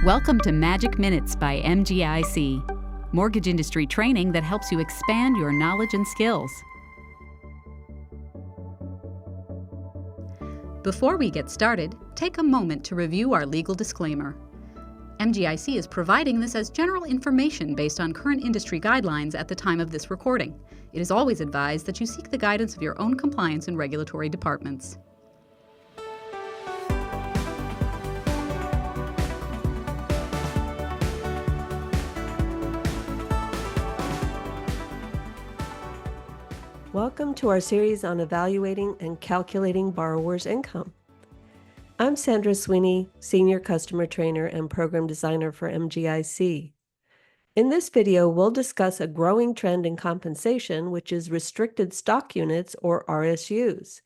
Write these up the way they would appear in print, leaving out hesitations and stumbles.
Welcome to Magic Minutes by MGIC, mortgage industry training that helps you expand your knowledge and skills. Before we get started, take a moment to review our legal disclaimer. MGIC is providing this as general information based on current industry guidelines at the time of this recording. It is always advised that you seek the guidance of your own compliance and regulatory departments. Welcome to our series on evaluating and calculating borrowers' income. I'm Sandra Sweeney, Senior Customer Trainer and Program Designer for MGIC. In this video, we'll discuss a growing trend in compensation, which is restricted stock units or RSUs.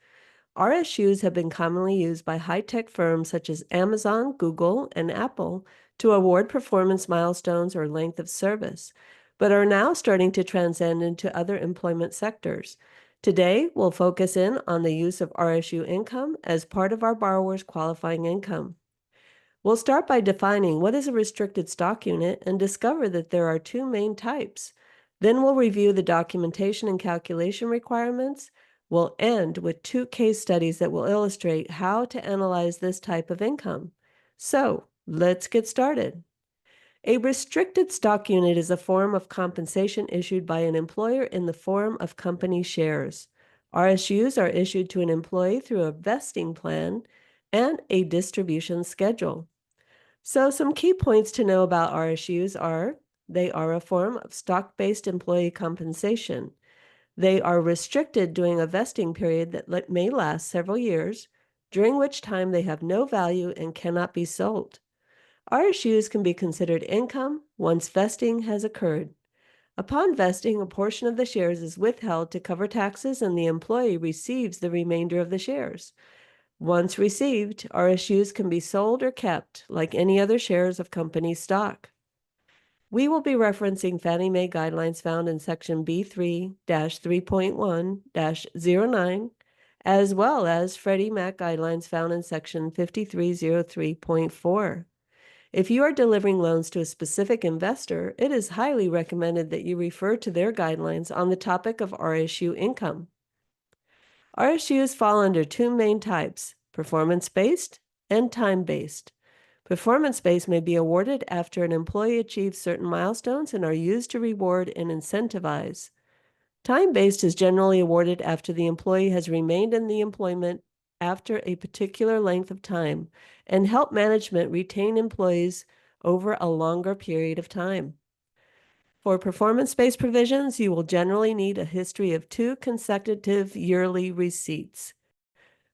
RSUs have been commonly used by high-tech firms such as Amazon, Google, and Apple to award performance milestones or length of service, but are now starting to transcend into other employment sectors. Today, we'll focus in on the use of RSU income as part of our borrower's qualifying income. We'll start by defining what is a restricted stock unit and discover that there are two main types. Then we'll review the documentation and calculation requirements. We'll end with two case studies that will illustrate how to analyze this type of income. So, let's get started. A restricted stock unit is a form of compensation issued by an employer in the form of company shares. RSUs are issued to an employee through a vesting plan and a distribution schedule. So some key points to know about RSUs are: they are a form of stock-based employee compensation. They are restricted during a vesting period that may last several years, during which time they have no value and cannot be sold. RSUs can be considered income once vesting has occurred. Upon vesting, a portion of the shares is withheld to cover taxes and the employee receives the remainder of the shares. Once received, RSUs can be sold or kept like any other shares of company stock. We will be referencing Fannie Mae guidelines found in Section B3-3.1-09, as well as Freddie Mac guidelines found in Section 5303.4. If you are delivering loans to a specific investor, it is highly recommended that you refer to their guidelines on the topic of RSU income. RSUs fall under two main types: performance-based and time-based. Performance-based may be awarded after an employee achieves certain milestones and are used to reward and incentivize. Time-based is generally awarded after the employee has remained in the employment after a particular length of time and help management retain employees over a longer period of time. For performance-based provisions, you will generally need a history of 2 consecutive yearly receipts.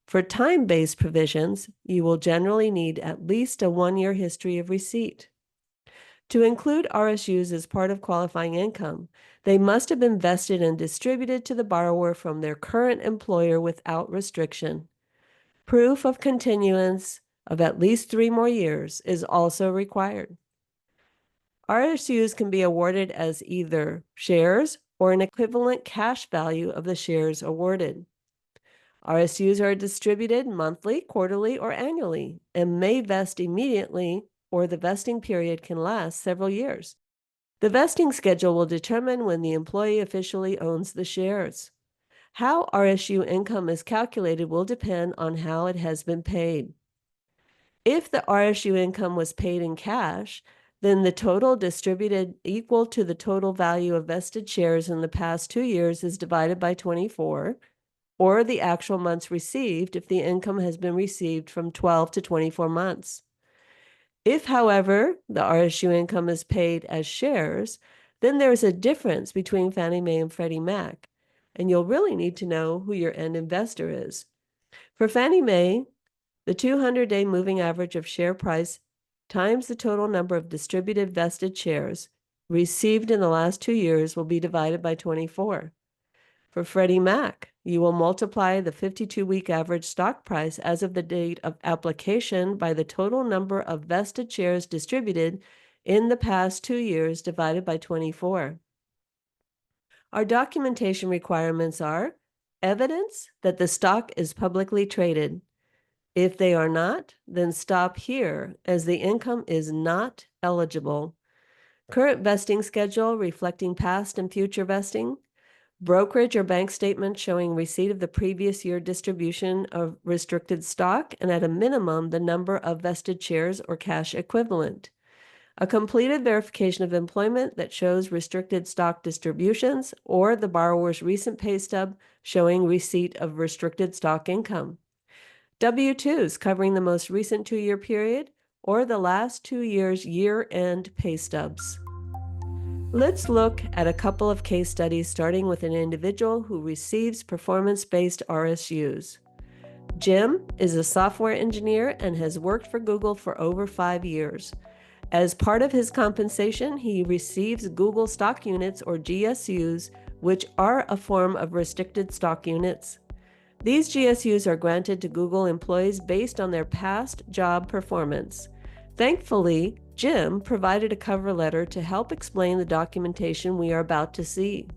For time-based provisions, you will generally need at least a 1-year history of receipt. To include RSUs as part of qualifying income, they must have been vested and distributed to the borrower from their current employer without restriction. Proof of continuance of at least 3 more years is also required. RSUs can be awarded as either shares or an equivalent cash value of the shares awarded. RSUs are distributed monthly, quarterly, or annually and may vest immediately, or the vesting period can last several years. The vesting schedule will determine when the employee officially owns the shares. How RSU income is calculated will depend on how it has been paid. If the RSU income was paid in cash, then the total distributed equal to the total value of vested shares in the past 2 years is divided by 24, or the actual months received if the income has been received from 12 to 24 months. If, however, the RSU income is paid as shares, then there is a difference between Fannie Mae and Freddie Mac, and you'll really need to know who your end investor is. For Fannie Mae, the 200-day moving average of share price times the total number of distributed vested shares received in the last 2 years will be divided by 24. For Freddie Mac, you will multiply the 52-week average stock price as of the date of application by the total number of vested shares distributed in the past 2 years divided by 24. Our documentation requirements are evidence that the stock is publicly traded, If they are not, then stop here, as the income is not eligible. Current vesting schedule reflecting past and future vesting. Brokerage or bank statement showing receipt of the previous year distribution of restricted stock and at a minimum the number of vested shares or cash equivalent. A completed verification of employment that shows restricted stock distributions or the borrower's recent pay stub showing receipt of restricted stock income. W-2s covering the most recent 2-year period or the last 2 years' year-end pay stubs. Let's look at a couple of case studies starting with an individual who receives performance-based RSUs. Jim is a software engineer and has worked for Google for over 5 years. As part of his compensation, he receives Google Stock Units or GSUs, which are a form of restricted stock units. These GSUs are granted to Google employees based on their past job performance. Thankfully, Jim provided a cover letter to help explain the documentation we are about to see.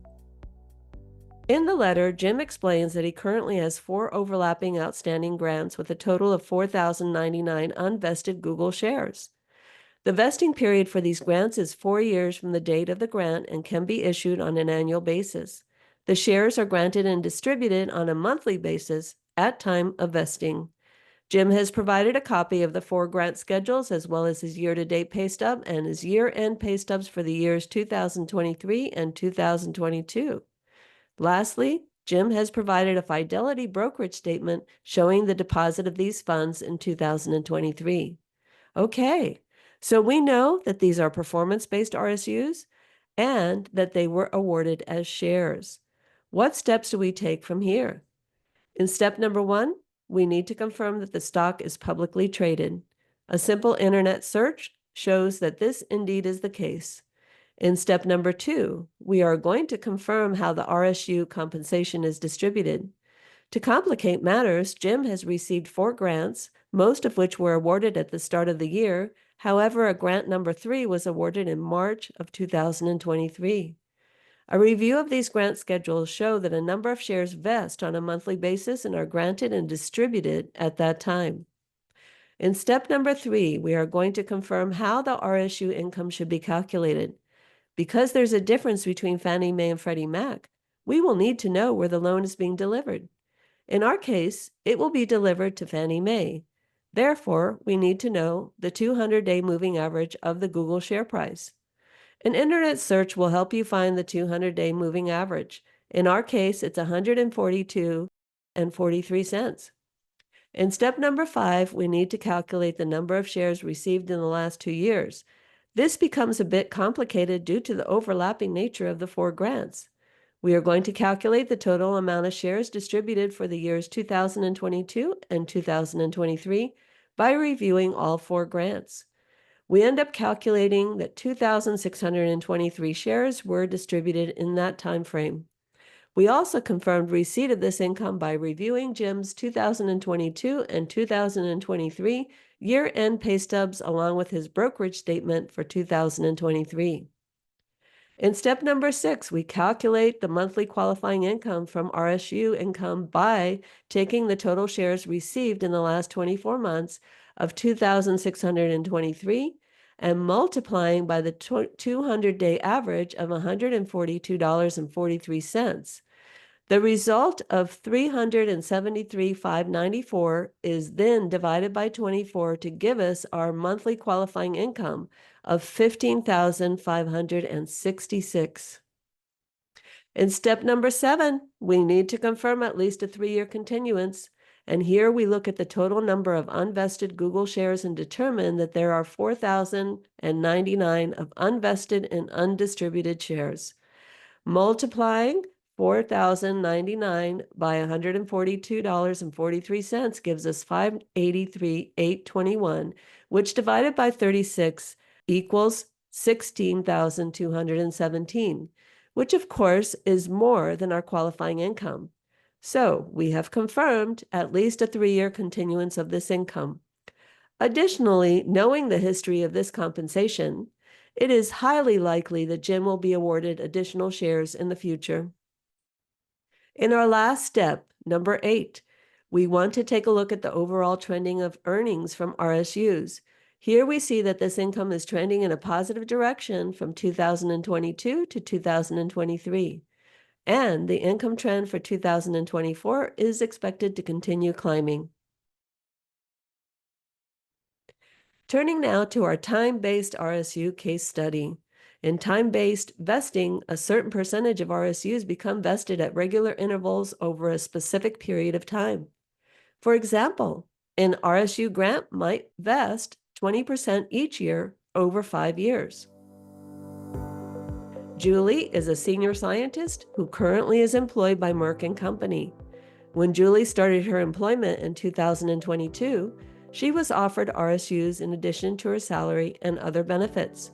In the letter, Jim explains that he currently has 4 overlapping outstanding grants with a total of 4,099 unvested Google shares. The vesting period for these grants is 4 years from the date of the grant and can be issued on an annual basis. The shares are granted and distributed on a monthly basis at time of vesting. Jim has provided a copy of the 4 grant schedules as well as his year-to-date pay stub and his year-end pay stubs for the years 2023 and 2022. Lastly, Jim has provided a Fidelity brokerage statement showing the deposit of these funds in 2023. Okay, so we know that these are performance-based RSUs and that they were awarded as shares. What steps do we take from here? In step number 1, we need to confirm that the stock is publicly traded. A simple internet search shows that this indeed is the case. In step number 2, we are going to confirm how the RSU compensation is distributed. To complicate matters, Jim has received 4 grants, most of which were awarded at the start of the year. However, a grant number 3 was awarded in March of 2023. A review of these grant schedules show that a number of shares vest on a monthly basis and are granted and distributed at that time. In step number 3, we are going to confirm how the RSU income should be calculated. Because there's a difference between Fannie Mae and Freddie Mac, we will need to know where the loan is being delivered. In our case, it will be delivered to Fannie Mae. Therefore, we need to know the 200-day moving average of the Google share price. An internet search will help you find the 200-day moving average. In our case, it's 142.43 cents. In step number 5, we need to calculate the number of shares received in the last 2 years. This becomes a bit complicated due to the overlapping nature of the 4 grants. We are going to calculate the total amount of shares distributed for the years 2022 and 2023 by reviewing all 4 grants. We end up calculating that 2,623 shares were distributed in that time frame. We also confirmed receipt of this income by reviewing Jim's 2022 and 2023 year-end pay stubs along with his brokerage statement for 2023. In step number 6, we calculate the monthly qualifying income from RSU income by taking the total shares received in the last 24 months of 2,623 and multiplying by the 200-day average of $142.43. The result of $373,594 is then divided by 24 to give us our monthly qualifying income of $15,566. In step number 7, we need to confirm at least a 3-year continuance. And here we look at the total number of unvested Google shares and determine that there are 4,099 of unvested and undistributed shares. Multiplying 4,099 by $142.43 gives us $583,821, which divided by 36 equals 16,217, which of course is more than our qualifying income. So we have confirmed at least a 3-year continuance of this income. Additionally, knowing the history of this compensation, it is highly likely that Jim will be awarded additional shares in the future. In our last step, number 8, We want to take a look at the overall trending of earnings from RSUs. Here we see that this income is trending in a positive direction from 2022 to 2023. And the income trend for 2024 is expected to continue climbing. Turning now to our time-based RSU case study. In time-based vesting, a certain percentage of RSUs become vested at regular intervals over a specific period of time. For example, an RSU grant might vest 20% each year over 5 years. Julie is a senior scientist who currently is employed by Merck & Company. When Julie started her employment in 2022, she was offered RSUs in addition to her salary and other benefits.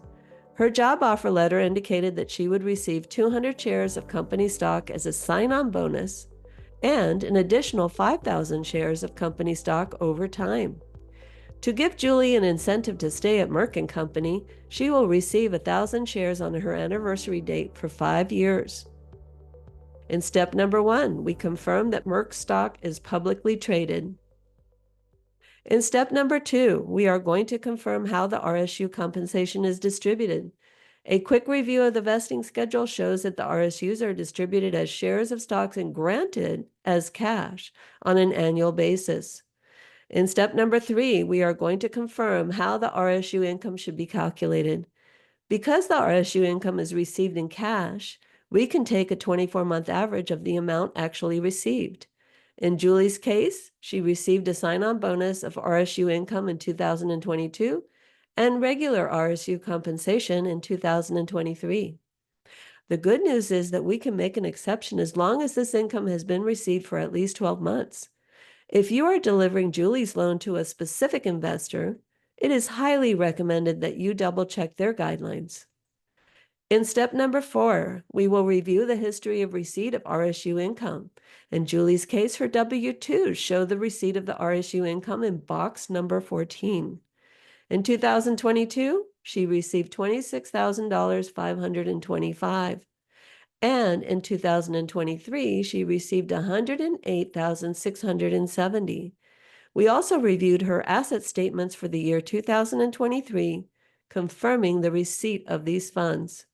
Her job offer letter indicated that she would receive 200 shares of company stock as a sign-on bonus and an additional 5,000 shares of company stock over time. To give Julie an incentive to stay at Merck & Company, she will receive 1,000 shares on her anniversary date for 5 years. In step number 1, we confirm that Merck stock is publicly traded. In step number 2, we are going to confirm how the RSU compensation is distributed. A quick review of the vesting schedule shows that the RSUs are distributed as shares of stocks and granted as cash on an annual basis. In step number 3, we are going to confirm how the RSU income should be calculated. Because the RSU income is received in cash, we can take a 24-month average of the amount actually received. In Julie's case, she received a sign-on bonus of RSU income in 2022 and regular RSU compensation in 2023. The good news is that we can make an exception as long as this income has been received for at least 12 months. If you are delivering Julie's loan to a specific investor, it is highly recommended that you double-check their guidelines. In step number 4, we will review the history of receipt of RSU income. In Julie's case, her W-2s show the receipt of the RSU income in box number 14. In 2022, she received $26,525. And in 2023, she received $108,670. We also reviewed her asset statements for the year 2023, confirming the receipt of these funds.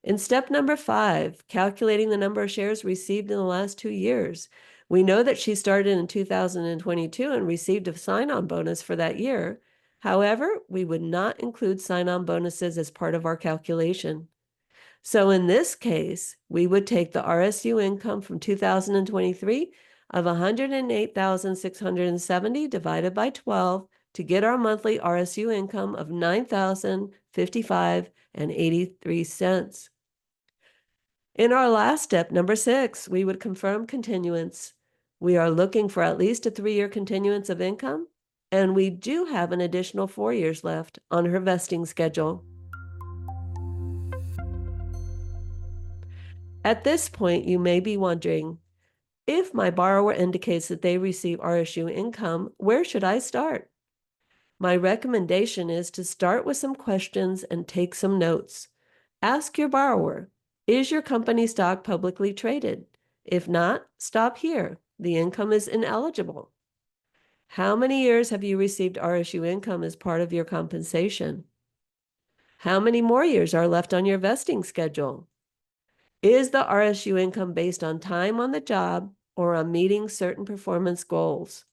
In step number 5, calculating the number of shares received in the last 2 years, we know that she started in 2022 and received a sign-on bonus for that year. However, we would not include sign-on bonuses as part of our calculation. So in this case, we would take the RSU income from 2023 of $108,670 divided by 12 to get our monthly RSU income of $9,055.83. In our last step, number 6, we would confirm continuance. We are looking for at least a 3-year continuance of income, and we do have an additional 4 years left on her vesting schedule. At this point, you may be wondering, if my borrower indicates that they receive RSU income, where should I start? My recommendation is to start with some questions and take some notes. Ask your borrower, is your company stock publicly traded? If not, stop here. The income is ineligible. How many years have you received RSU income as part of your compensation? How many more years are left on your vesting schedule? Is the RSU income based on time on the job or on meeting certain performance goals?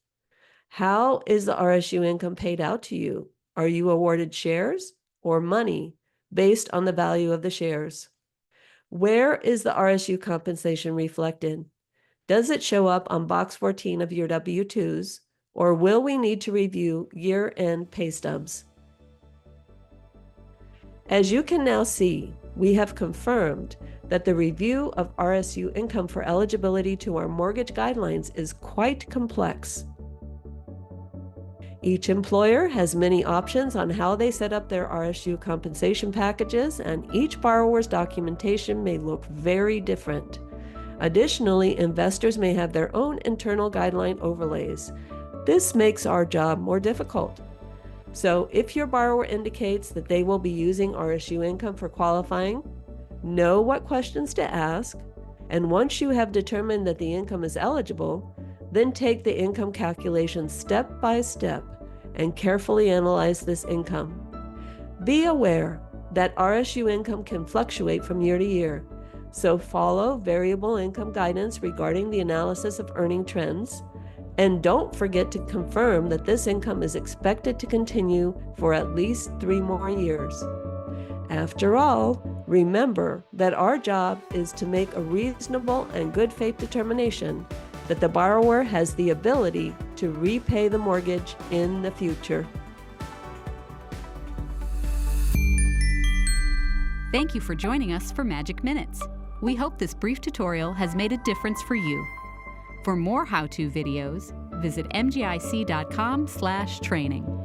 How is the RSU income paid out to you? Are you awarded shares or money based on the value of the shares? Where is the RSU compensation reflected? Does it show up on box 14 of your W-2s, or will we need to review year-end pay stubs? As you can now see, we have confirmed that the review of RSU income for eligibility to our mortgage guidelines is quite complex. Each employer has many options on how they set up their RSU compensation packages, and each borrower's documentation may look very different. Additionally, investors may have their own internal guideline overlays. This makes our job more difficult. So if your borrower indicates that they will be using RSU income for qualifying, know what questions to ask, and once you have determined that the income is eligible, Then take the income calculation step by step and carefully analyze this income. Be aware that RSU income can fluctuate from year to year, so follow variable income guidance regarding the analysis of earning trends, and don't forget to confirm that this income is expected to continue for at least 3 more years. After all, remember that our job is to make a reasonable and good faith determination that the borrower has the ability to repay the mortgage in the future. Thank you for joining us for Magic Minutes. We hope this brief tutorial has made a difference for you. For more how-to videos, visit mgic.com/training.